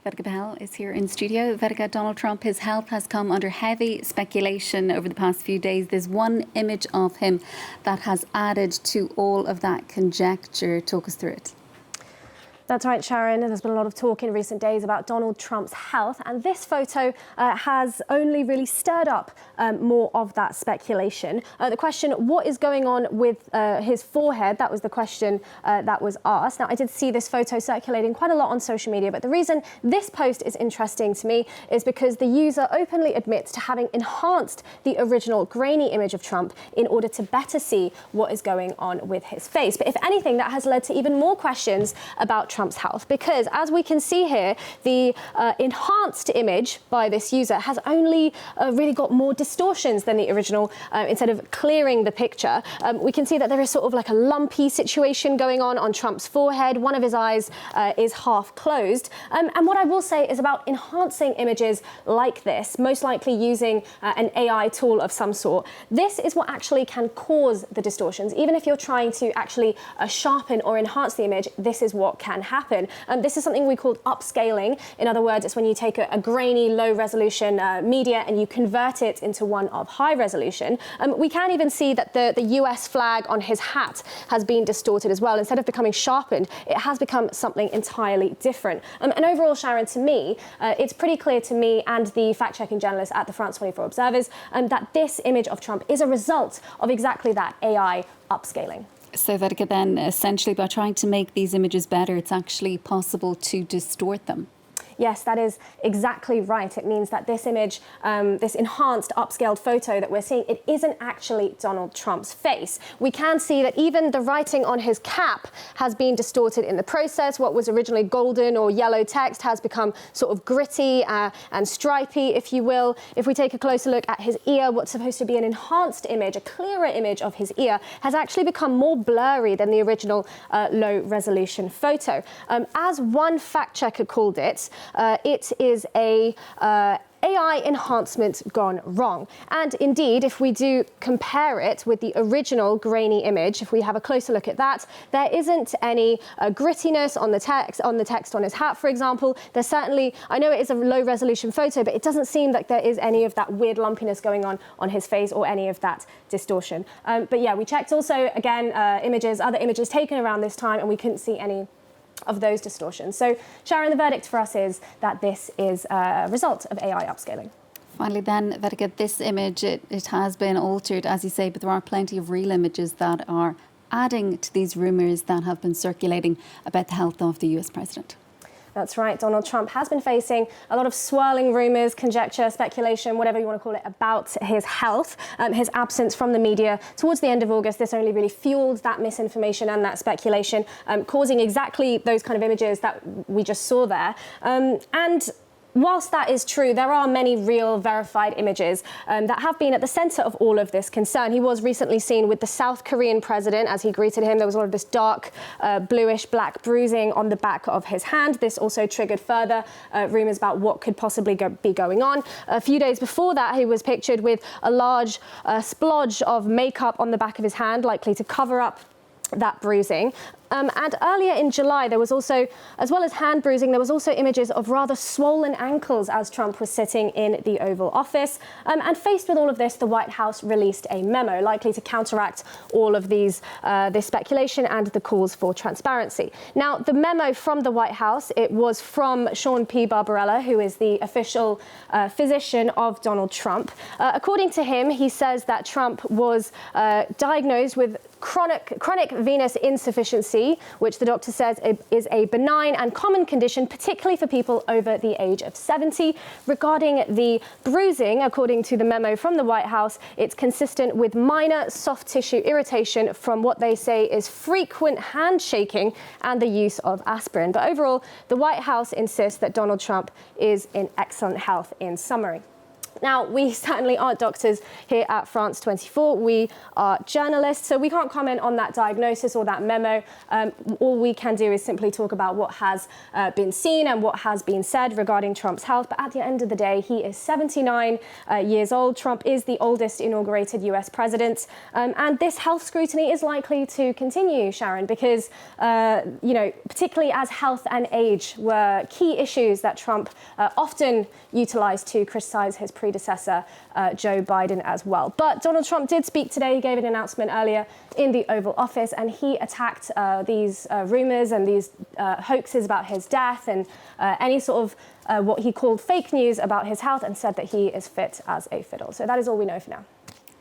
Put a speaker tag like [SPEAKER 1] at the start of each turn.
[SPEAKER 1] Vedika Behel is here in studio. Vedika, Donald Trump, his health has come under heavy speculation over the past few days. There's one image of him that has added to all of that conjecture. Talk us through it.
[SPEAKER 2] That's right, Sharon. There's been a lot of talk in recent days about Donald Trump's health, and this photo has only really stirred up more of that speculation. The question, what is going on with his forehead? That was the question that was asked. Now, I did see this photo circulating quite a lot on social media, but the reason this post is interesting to me is because the user openly admits to having enhanced the original grainy image of Trump in order to better see what is going on with his face. But if anything, that has led to even more questions about Trump's health, because as we can see here, the enhanced image by this user has only really got more distortions than the original. Instead of clearing the picture, we can see that there is sort of like a lumpy situation going on Trump's forehead. One of his eyes is half closed. And what I will say is about enhancing images like this, most likely using an AI tool of some sort, this is what actually can cause the distortions. Even if you're trying to actually sharpen or enhance the image, this is what can happen. This is something we call upscaling. In other words, it's when you take a grainy, low-resolution media and you convert it into one of high resolution. We can even see that the US flag on his hat has been distorted as well. Instead of becoming sharpened, it has become something entirely different. And overall, Sharon, to me, it's pretty clear to me and the fact-checking journalists at the France 24 Observers that this image of Trump is a result of exactly that AI upscaling.
[SPEAKER 1] So, Vedika, then, essentially, by trying to make these images better, it's actually possible to distort them.
[SPEAKER 2] Yes, that is exactly right. It means that this image, this enhanced, upscaled photo that we're seeing, it isn't actually Donald Trump's face. We can see that even the writing on his cap has been distorted in the process. What was originally golden or yellow text has become sort of gritty and stripy, if you will. If we take a closer look at his ear, what's supposed to be an enhanced image, a clearer image of his ear, has actually become more blurry than the original low-resolution photo. As one fact-checker called it, it is a AI enhancement gone wrong. And indeed, if we do compare it with the original grainy image, if we have a closer look at that, there isn't any grittiness on the text on his hat, for example. There's certainly, I know it is a low resolution photo, but it doesn't seem like there is any of that weird lumpiness going on his face or any of that distortion. But yeah, we checked also, again, other images taken around this time, and we couldn't see any of those distortions. So, Sharon, the verdict for us is that this is a result of AI upscaling.
[SPEAKER 1] Finally then, Vedika, this image, it has been altered, as you say, but there are plenty of real images that are adding to these rumours that have been circulating about the health of the US president.
[SPEAKER 2] That's right. Donald Trump has been facing a lot of swirling rumours, conjecture, speculation, whatever you want to call it, about his health. His absence from the media towards the end of August, this only really fueled that misinformation and that speculation, causing exactly those kind of images that we just saw there. And whilst that is true, there are many real verified images that have been at the centre of all of this concern. He was recently seen with the South Korean president. As he greeted him, there was all of this dark, bluish black bruising on the back of his hand. This also triggered further rumours about what could possibly be going on. A few days before that, he was pictured with a large splodge of makeup on the back of his hand, likely to cover up that bruising. And earlier in July, there was also, as well as hand bruising, there was also images of rather swollen ankles as Trump was sitting in the Oval Office. And faced with all of this, the White House released a memo likely to counteract all of this speculation and the calls for transparency. Now, the memo from the White House, it was from Sean P. Barbarella, who is the official physician of Donald Trump. According to him, he says that Trump was diagnosed with chronic venous insufficiency, which the doctor says is a benign and common condition, particularly for people over the age of 70. Regarding the bruising, according to the memo from the White House, it's consistent with minor soft tissue irritation from what they say is frequent handshaking and the use of aspirin. But overall, the White House insists that Donald Trump is in excellent health in summary. Now, we certainly aren't doctors here at France 24. We are journalists, so we can't comment on that diagnosis or that memo. All we can do is simply talk about what has been seen and what has been said regarding Trump's health. But at the end of the day, he is 79 years old. Trump is the oldest inaugurated US president. And this health scrutiny is likely to continue, Sharon, because, particularly as health and age were key issues that Trump often utilized to criticize his predecessor, Joe Biden, as well. But Donald Trump did speak today. He gave an announcement earlier in the Oval Office, and he attacked these rumors and these hoaxes about his death and any sort of what he called fake news about his health, and said that he is fit as a fiddle. So that is all we know for now.